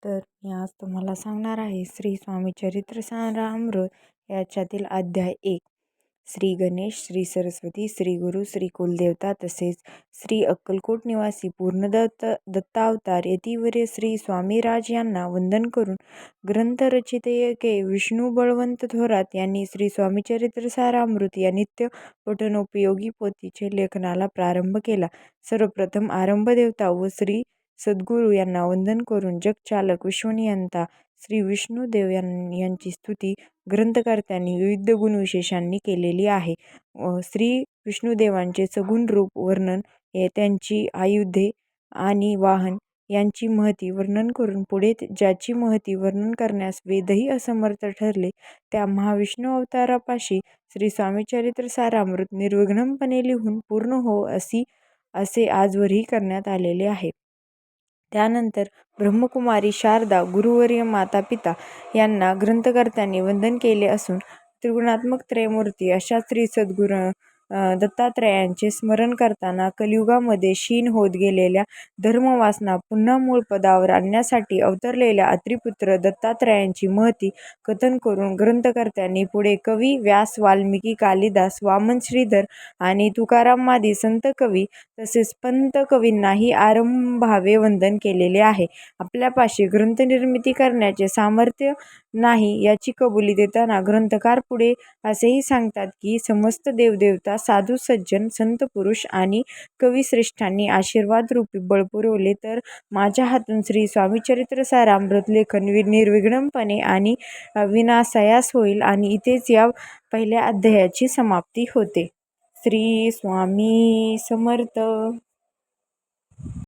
तर मी आज तुम्हाला सांगणार आहे श्री स्वामी चरित्र सारामृत याच्यातील अध्याय 1. श्री गणेश, श्री सरस्वती, श्री गुरु, श्री कुलदेवता तसेच श्री अक्कलकोट निवासी दत्तावतार यतिवर्य श्री स्वामीराज यांना वंदन करून ग्रंथरचितयके विष्णू बळवंत थोरात यांनी श्री स्वामी चरित्र सारामृत या नित्य पठनोपयोगी पोथीचे लेखनाला प्रारंभ केला. सर्वप्रथम आरंभ देवता व श्री सद्गुरू यांना वंदन करून जगचालक विश्वनियंता श्री विष्णुदेव यांची स्तुती ग्रंथकर्त्यांनी विविध गुणविशेषांनी केलेली आहे. श्री विष्णुदेवांचे सगुण रूप वर्णन, त्यांची आयुधे आणि वाहन यांची महती वर्णन करून पुढे ज्याची महती वर्णन करण्यास वेदही असमर्थ ठरले त्या महाविष्णू अवतारापाशी श्री स्वामीचरित्र सारामृत निर्विघ्नपणे लिहून पूर्ण हो असे आजवरही करण्यात आलेले आहे. त्यानंतर ब्रह्मकुमारी शारदा, गुरुवर्य, माता पिता यांना ग्रंथकर्त्यांनी वंदन केले असून त्रिगुणात्मक त्रयमूर्ती अशा श्री सद्गुरू दत्तात्रयांचे स्मरण करताना कलियुगामध्ये क्षीण होत गेलेल्या धर्मवासना पुन्हा मूळ पदावर आणण्यासाठी अवतरलेल्या अत्रिपुत्र दत्तात्रयांची महती कथन करून ग्रंथकर्त्यांनी पुढे कवी व्यास, वाल्मिकी, कालिदास, वामन, श्रीधर आणि तुकारामादी संत कवी तसेच पंत कवींनाही आरंभावे वंदन केलेले आहे. आपल्यापाशी ग्रंथनिर्मिती करण्याचे सामर्थ्य नाही याची कबुली देताना ग्रंथकार पुढे असेही सांगतात की समस्त देवदेवता, साधू सज्जन, संत पुरुष आणि कविश्रेष्ठांनी आशीर्वाद रूपी बळ पुरवले तर माझ्या हातून श्री स्वामीचरित्र सारामृत लेखन निर्विघ्नपणे आणि विनासायास होईल. आणि इथेच या पहिल्या अध्यायाची समाप्ती होते. श्री स्वामी समर्थ.